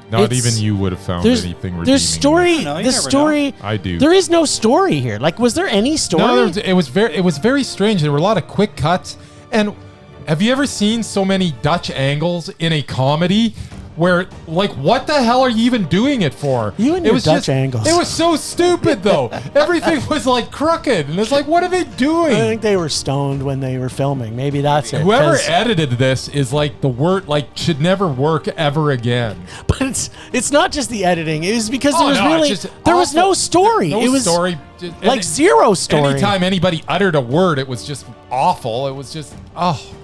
not even you would have found anything redeeming. There's story. I do. There is no story here. Like, was there any story? No, it was very strange. There were a lot of quick cuts, and have you ever seen so many Dutch angles in a comedy where, like, what the hell are you even doing it for? You and your Dutch angles. It was so stupid, though. Everything was, like, crooked. And it's like, what are they doing? I think they were stoned when they were filming. Maybe that's it. Whoever edited this is, like, the word, like, should never work ever again. But it's not just the editing. It was because there was no story. No it was story. Zero story. Anytime anybody uttered a word, it was just awful. It was just,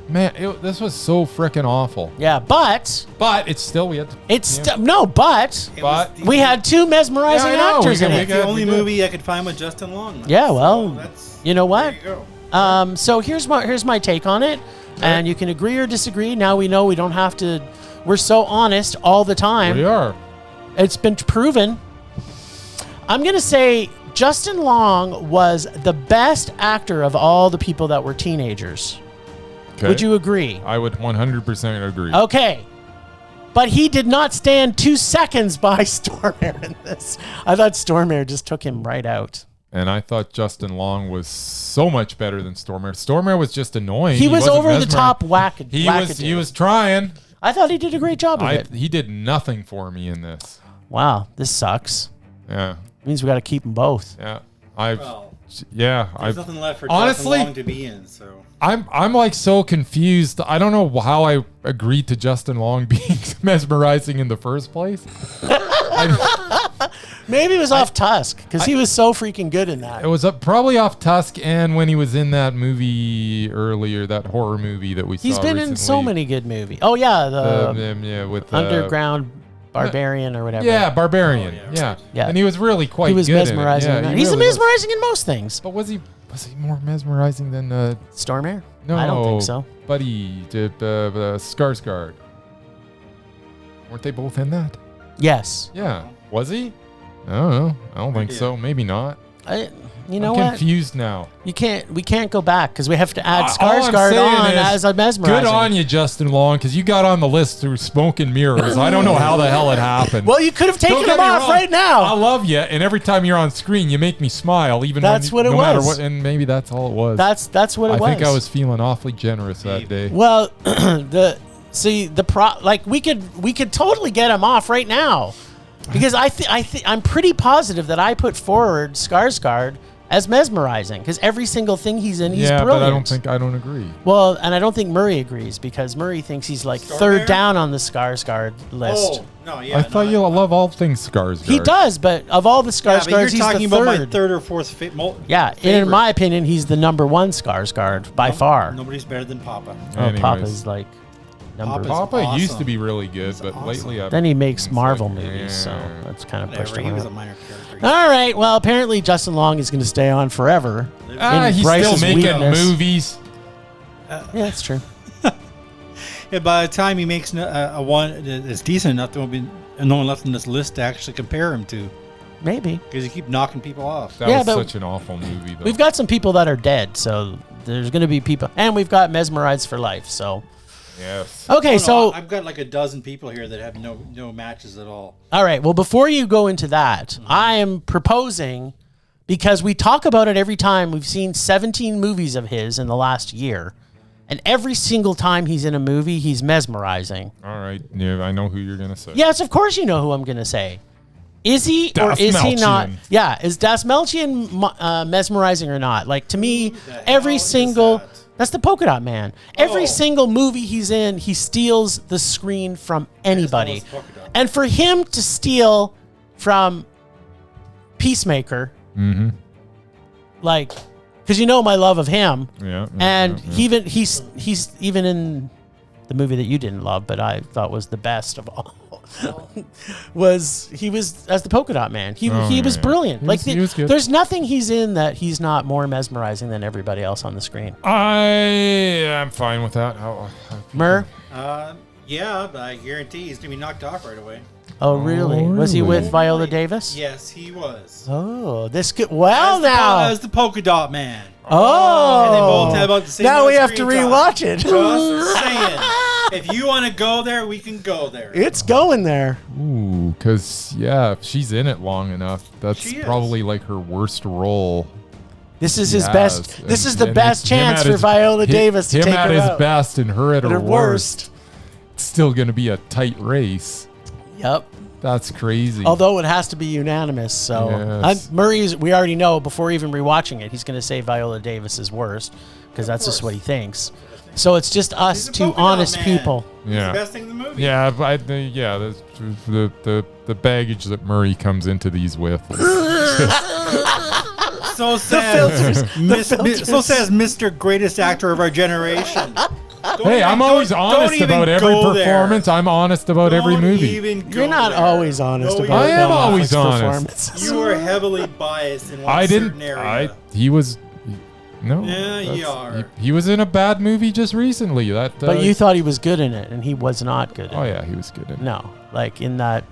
man, this was so freaking awful. Yeah, but it's still we had. We had 2 mesmerizing actors in it. It's the only movie I could find with Justin Long. Yeah, well, you know what? There you go. So here's my take on it, and you can agree or disagree. Now we know we don't have to. We're so honest all the time. We are. It's been proven. I'm gonna say Justin Long was the best actor of all the people that were teenagers. Okay. Would you agree? I would 100% agree. Okay. But he did not stand 2 seconds by Stormare in this. I thought Stormare just took him right out. And I thought Justin Long was so much better than Stormare. Stormare was just annoying. He was wasn't over the mesmerizing. top He was trying. I thought he did a great job of it. He did nothing for me in this. Wow, this sucks. Yeah. Means we got to keep them both. Yeah. There's nothing left for honestly, Justin Long to be in. So I'm like so confused. I don't know how I agreed to Justin Long being mesmerizing in the first place. Maybe it was off Tusk because he was so freaking good in that. It was probably off Tusk and when he was in that movie earlier, that horror movie that we saw. He's been recently. in so many good movies. Oh yeah, with Underground Barbarian or whatever. Yeah, Barbarian. Oh, yeah. And he was really quite. He was good mesmerizing. In it. Yeah, He's really mesmerizing in most things. But was he more mesmerizing than Stormare? No, I don't think so. Buddy, Skarsgård. Weren't they both in that? Yes. Yeah. Was he? I don't know. I don't think so. Maybe not. You know I'm what? confused now. We can't go back because we have to add All I'm Skarsgård saying on is, as a mesmerizing. Good on you, Justin Long, because you got on the list through smoke and mirrors. I don't know how the hell it happened. Well, you could have Don't taken get him me off wrong. right now. I love you, and every time you're on screen, you make me smile. Even That's when, what it no matter was. what, and maybe that's all it was. That's what it was. I think I was feeling awfully generous that day. Well, we could totally get him off right now, because I'm pretty positive that I put forward Skarsgård as mesmerizing because every single thing he's in, he's brilliant. But I don't agree. Well, and I don't think Murray agrees because Murray thinks he's like third down on the Skarsgård list. Oh no, yeah. I thought you love all things Skarsgård. He does, but of all the Skarsgårds, he's talking the about third. my third or fourth Yeah, in my opinion, he's the number one Skarsgård by far. Nobody's better than Papa. Anyways. Papa's like number. Papa's Papa used awesome. to be really good, He's but awesome. lately I've Then he makes it's Marvel like, movies, so that's kind of pushed Whatever, him he was a out. minor character. All right, well, apparently Justin Long is going to stay on forever. in he's Bryce's still making weakness. movies. Yeah, that's true. Yeah, by the time he makes a one that's decent enough, there won't be no one left on this list to actually compare him to Maybe. because you keep knocking people off. That Yeah, was but such an awful movie, though. We've got some people that are dead, so there's going to be people. And we've got Mesmerized for Life, so. Yes. Okay, so. I've got like a dozen people here that have no matches at all. All right, well, before you go into that, I am proposing, because we talk about it every time, we've seen 17 movies of his in the last year. And every single time he's in a movie, he's mesmerizing. All right. Yeah, I know who you're going to say. Yes, of course you know who I'm going to say. Is he or is he not? Dastmalchian. Yeah, is Dastmalchian mesmerizing or not? Like, to me, the every hell is single... that? That's the Polka Dot Man. Every Oh. single movie he's in, he steals the screen from anybody. Polka Dot. And for him to steal from Peacemaker, like, because you know my love of him, and he's even in the movie that you didn't love, but I thought was the best of all. He was as the Polka Dot Man. He was brilliant. He was good. There's nothing he's in that he's not more mesmerizing than everybody else on the screen. I'm fine with that. Mur? Yeah, but I guarantee he's gonna be knocked off right away. Oh, really? Was he really? with Viola Davis? Yes, he was. Oh, this could. Well, now. As the Polka Dot Man. Oh. And they both have about the same now amount we of have to screen time. rewatch it. Just saying. If you want to go there, we can go there. It's going there. Ooh, because, if she's in it long enough, that's She is. probably like her worst role. This is his Yes, best. This is the and best him chance at for his- Viola Davis to him take at her his out. best and her at At her her worst. It's still going to be a tight race. Yep. That's crazy. Although it has to be unanimous. So Yes. Murray's, we already know before even rewatching it, he's going to say Viola Davis is worst because that's just what he thinks. So it's just us He's a two polka dot honest man. people. He's Yeah. the best thing in the movie. Yeah, but that's the baggage that Murray comes into these with. So says filters. So says Mr. Greatest Actor of our generation. Hey, I'm always honest about every performance. I'm honest about every movie. You're not always honest No, about I am Ben always Affleck's honest. performances. You are heavily biased in one I certain didn't. area. He was. No. Yeah, you that's- are. He was in a bad movie just recently. That. But you thought he was good in it, and he was not good in Oh it. yeah, he was good in it. No, like in that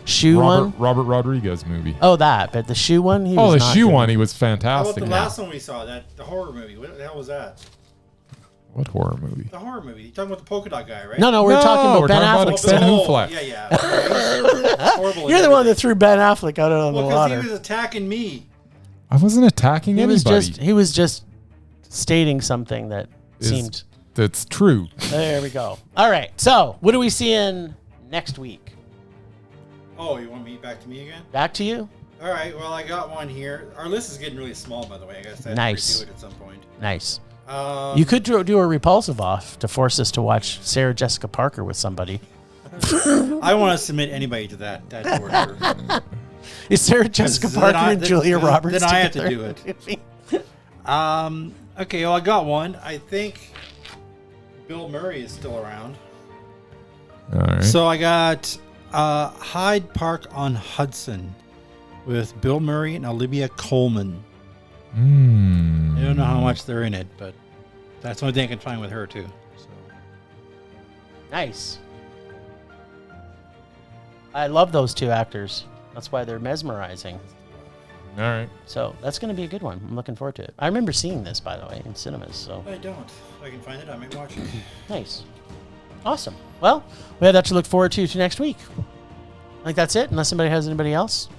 shoe one. Robert Rodriguez movie. Oh, but the shoe one. He was the not shoe good. one. He was How fantastic. about the last one we saw? The horror movie. What the hell was that? What horror movie? The horror movie. You're talking about the polka dot guy, right? No, we're talking about Ben talking Affleck. about Ben Oh, Affleck. yeah. Horrible. You're the one that threw Ben Affleck out on the because water. he was attacking me. I wasn't attacking He anybody. was just stating something that seemed. That's true. There we go. All right. So, what are we seeing next week? Oh, you want me back to me again? Back to you. All right. Well, I got one here. Our list is getting really small, by the way. I guess I have Nice. to redo it at some point. Nice. You could do a repulsive off to force us to watch Sarah Jessica Parker with somebody. I want to submit anybody to that order. Is Sarah Jessica Then Parker I- and then- Julia then- Roberts then I have to together? do it. Okay. Well, I got one. I think Bill Murray is still around. All right. So I got Hyde Park on Hudson with Bill Murray and Olivia Colman. I don't know how much they're in it, but that's the only thing I can find with her too. So. Nice. I love those two actors. That's why they're mesmerizing. All right. So that's going to be a good one. I'm looking forward to it. I remember seeing this, by the way, in cinemas. So I don't. If I can find it, I might watch it. nice. Awesome. Well, we have that to look forward to next week. I think that's it, unless somebody has anybody else.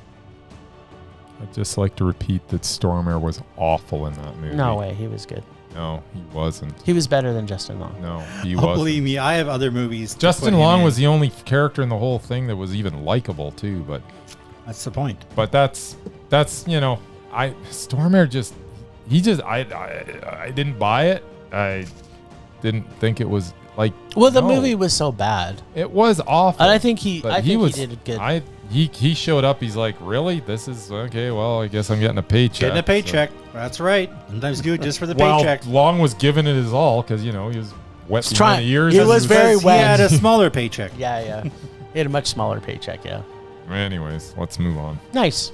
I'd just like to repeat that Stormare was awful in that movie. No way. He was good. No, he wasn't. He was better than Justin Long. No, he Oh, wasn't. believe me, I have other movies. to Justin put him Long in. was the only character in the whole thing that was even likable too, but That's the point. that's Stormare just I didn't buy it. I didn't think it was like Well, the movie was so bad. It was awful. And I think he was, did it good. He showed up. He's like, really? This is okay. Well, I guess I'm getting a paycheck. Getting a paycheck. So. That's right. Sometimes do it just for the Well, paycheck. Long was giving it his all because he was wet behind the ears. He as was very He wet. had a smaller paycheck. Yeah. He had a much smaller paycheck, yeah. Anyways, let's move on. Nice.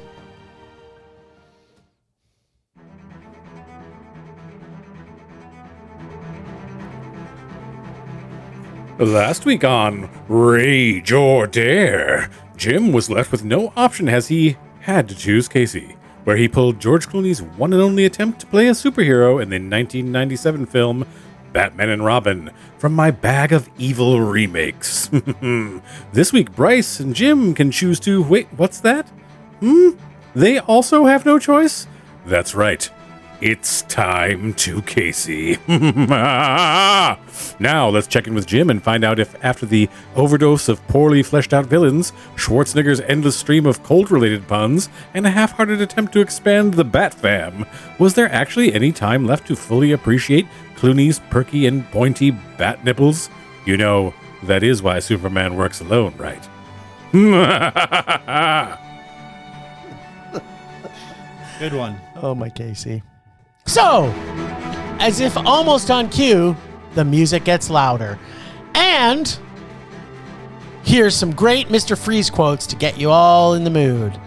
Last week on Rage or Dare, Jim was left with no option as he had to choose Casey, where he pulled George Clooney's one and only attempt to play a superhero in the 1997 film Batman and Robin from my bag of evil remakes. This week, Bryce and Jim can choose to... Wait, what's that? They also have no choice? That's right. It's time to Casey. Now, let's check in with Jim and find out if, after the overdose of poorly fleshed out villains, Schwarzenegger's endless stream of cold-related puns, and a half-hearted attempt to expand the Bat Fam, was there actually any time left to fully appreciate Clooney's perky and pointy bat nipples? You know, that is why Superman works alone, right? Good one. Oh, my Casey. So, as if almost on cue, the music gets louder. And here's some great Mr. Freeze quotes to get you all in the mood.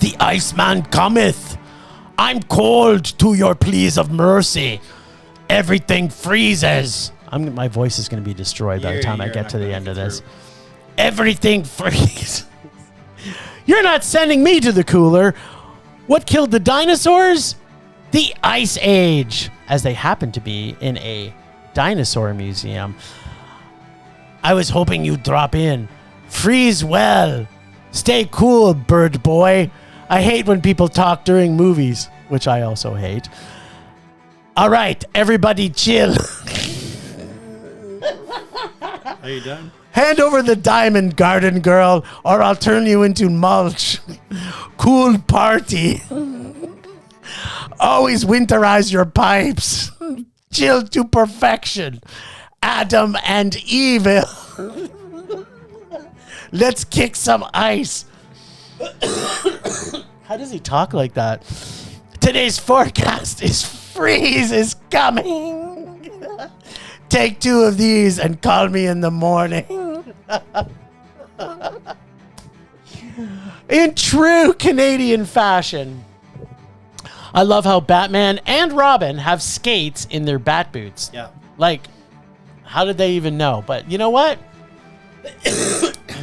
The Iceman cometh. I'm cold to your pleas of mercy. Everything freezes. My voice is going to be destroyed by the time I You're get not to the gonna end get of this. through. Everything freezes. You're not sending me to the cooler. What killed the dinosaurs? The Ice Age, as they happen to be in a dinosaur museum. I was hoping you'd drop in. Freeze well. Stay cool, bird boy. I hate when people talk during movies, which I also hate. All right, everybody chill. Are you done? Hand over the diamond, garden girl, or I'll turn you into mulch. Cool party. Always winterize your pipes. Chill to perfection. Adam and Evil. Let's kick some ice. How does he talk like that? Today's forecast is freeze is coming. Take 2 of these and call me in the morning. In true Canadian fashion, I love how Batman and Robin have skates in their bat boots. Yeah. Like, how did they even know? But you know what?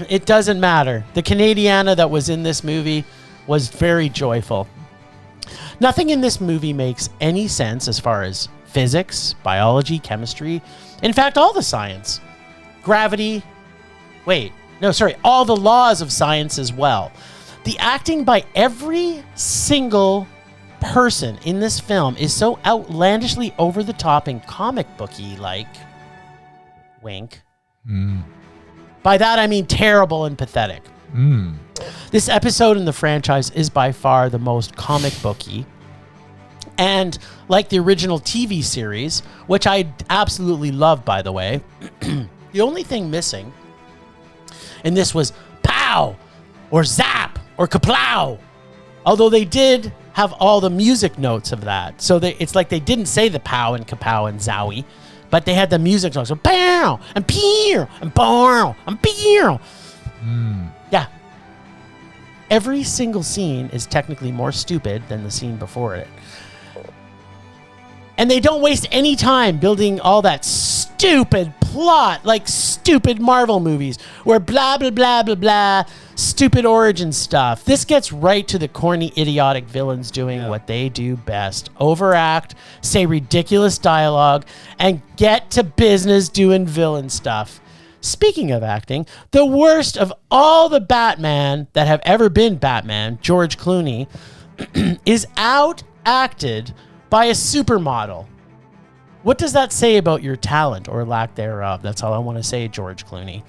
it doesn't matter. The Canadiana that was in this movie was very joyful. Nothing in this movie makes any sense as far as physics, biology, chemistry. In fact, all the science. Gravity. All the laws of science as well. The acting by every single person in this film is so outlandishly over the top and comic booky like. Wink. By that I mean terrible and pathetic. This episode in the franchise is by far the most comic booky. And like the original TV series, which I absolutely love, by the way, the only thing missing in this was pow or zap or kaplow. Although they did have all the music notes of that. So it's like they didn't say the pow and kapow and zowie, but they had the music notes. So pow and pew and bow and pew. Yeah. Every single scene is technically more stupid than the scene before it. And they don't waste any time building all that stupid plot, like stupid Marvel movies, where blah, blah, blah, blah, blah, stupid origin stuff. This gets right to the corny, idiotic villains doing what they do best. Overact, say ridiculous dialogue, and get to business doing villain stuff. Speaking of acting, the worst of all the Batman that have ever been Batman, George Clooney, is out-acted by a supermodel. What does that say about your talent or lack thereof? That's all I want to say, George Clooney.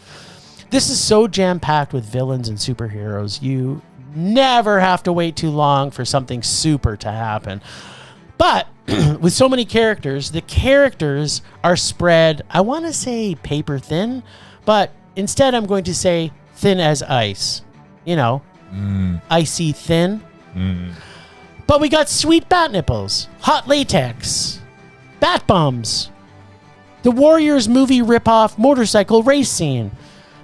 This is so jam-packed with villains and superheroes, you never have to wait too long for something super to happen. But with so many characters, the characters are spread, I want to say paper thin, but instead I'm going to say thin as ice. You know, icy thin. But we got sweet bat nipples, hot latex, bat bums, the Warriors movie ripoff motorcycle race scene.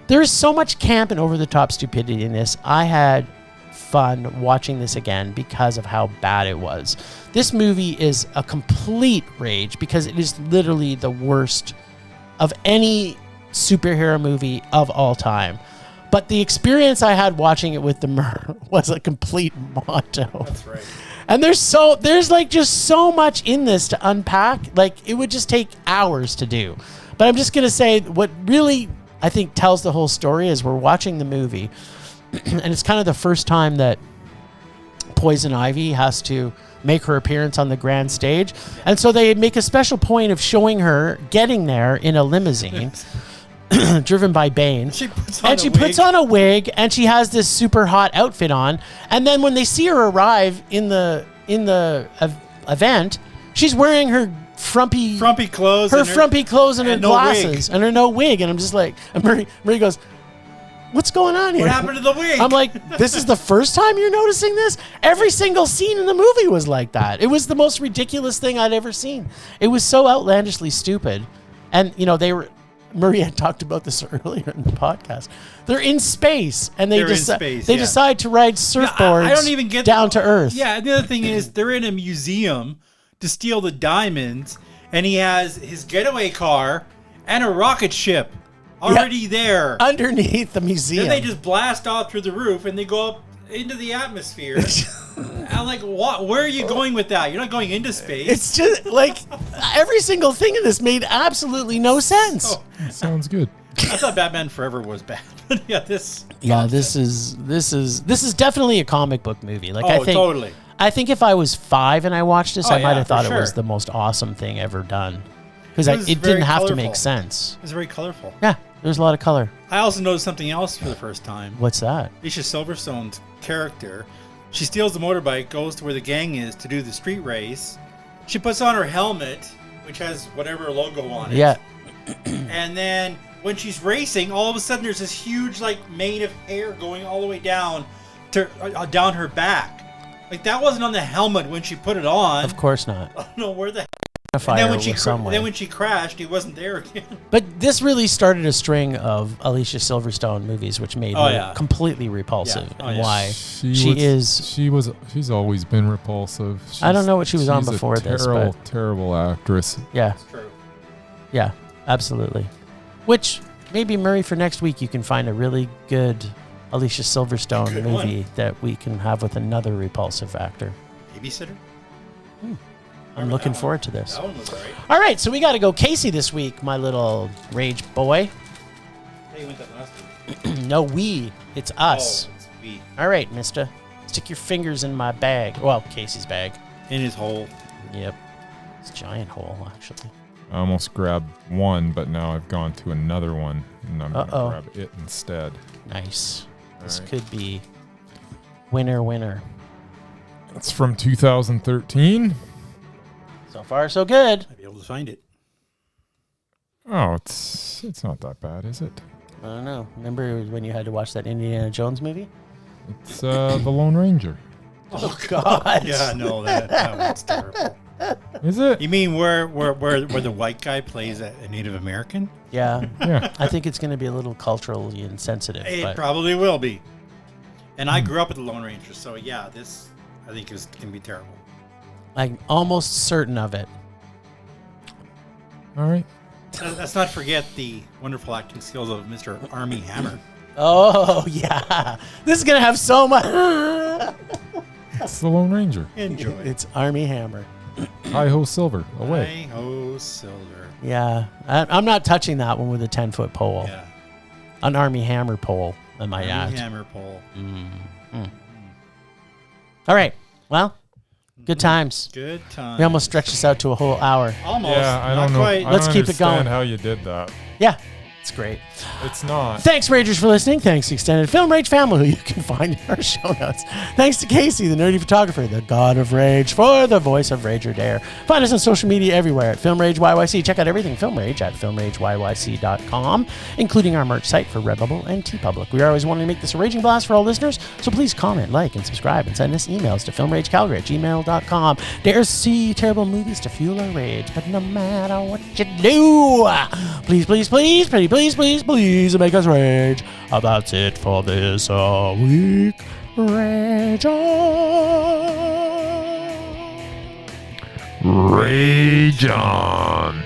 There is so much camp and over-the-top stupidity in this. I had fun watching this again because of how bad it was. This movie is a complete rage because it is literally the worst of any superhero movie of all time. But the experience I had watching it with the Mur was a complete motto. That's right. And there's like just so much in this to unpack. Like it would just take hours to do. But I'm just going to say what really I think tells the whole story is we're watching the movie and it's kind of the first time that Poison Ivy has to make her appearance on the grand stage. And so they make a special point of showing her getting there in a limousine driven by Bane. She puts on a wig and she has this super hot outfit on. And then when they see her arrive in the event, she's wearing her frumpy clothes, frumpy clothes and her glasses and her no wig. And I'm just like, and Marie goes, what's going on here? What happened to the wig? I'm like, this is the first time you're noticing this? Every single scene in the movie was like that. It was the most ridiculous thing I'd ever seen. It was so outlandishly stupid. And, you know, Marie had talked about this earlier in the podcast. They're in space, and they decide to ride surfboards I don't even get down to Earth. Yeah, the other thing is they're in a museum to steal the diamonds, and he has his getaway car and a rocket ship already there. Underneath the museum. Then they just blast off through the roof, and they go up into the atmosphere. I'm like, what? Where are you going with that? You're not going into space. It's just like every single thing in this made absolutely no sense. Sounds good. I thought Batman Forever was bad. This is definitely a comic book movie. Like totally. I think if I was 5 and I watched this, I might have thought it was the most awesome thing ever done. Because it didn't have to make sense. It was very colorful. Yeah, there's a lot of color. I also noticed something else for the first time. What's that? Alicia Silverstone's character. She steals the motorbike, goes to where the gang is to do the street race. She puts on her helmet, which has whatever logo on it. Yeah. And then when she's racing, all of a sudden there's this huge like mane of hair going all the way down to down her back. Like that wasn't on the helmet when she put it on. Of course not. I don't know where the and then when she crashed, he wasn't there again. But this really started a string of Alicia Silverstone movies, which made her completely repulsive. And why she's always been repulsive. I don't know what she was on before this. Terrible actress. Yeah. That's true. Yeah, absolutely. Which maybe Murray, for next week, you can find a really good Alicia Silverstone Good movie one. that we can have with another repulsive actor. Babysitter? I'm looking forward to this. That one was alright. All right, so we got to go Casey this week, my little rage boy. Hey, you went that last week. No, we. It's us. Oh, it's we. All right, mister. Stick your fingers in my bag. Well, Casey's bag. In his hole. Yep. It's a giant hole, actually. I almost grabbed one, but now I've gone to another one, and I'm going Uh-oh. to grab it instead. Nice. This right. could be winner. It's from 2013. So far, so good. I'd be able to find it. Oh, it's not that bad, is it? I don't know. Remember when you had to watch that Indiana Jones movie? It's The Lone Ranger. Oh, God. Yeah, no, that one's terrible. Is it? You mean where the white guy plays a Native American? Yeah. Yeah. I think it's going to be a little culturally insensitive. It But probably will be. And I grew up with the Lone Ranger, so yeah, this I think is going to be terrible. I'm almost certain of it. All right. Let's not forget the wonderful acting skills of Mr. Army Hammer. Oh, yeah. This is going to have so much. It's The Lone Ranger. Enjoy. It's Army Hammer. Hi-ho silver. Away. Hi-ho, silver. Yeah. I'm not touching that one with a 10-foot pole. Yeah. An Army Hammer pole, I might Army add. Hammer pole. All right. Well, good times. Good time. We almost stretched this out to a whole hour. Almost. Yeah, I not don't know. quite. I Let's don't keep it understand going. how you did that. Yeah, it's great. It's not. Thanks, Ragers, for listening. Thanks, to Extended Film Rage family, who you can find in our show notes. Thanks to Casey, the nerdy photographer, the god of rage, for the voice of Rage or Dare. Find us on social media everywhere at Film Rage YYC. Check out everything Film Rage at filmrageyyc.com, including our merch site for Redbubble and TeePublic. We are always wanting to make this a raging blast for all listeners, so please comment, like, and subscribe, and send us emails to filmragecalgary@gmail.com. Dare us to see terrible movies to fuel our rage, but no matter what you do, please, please, please, pretty please, please, please, make us rage. That's it for this week. Rage on. Rage on.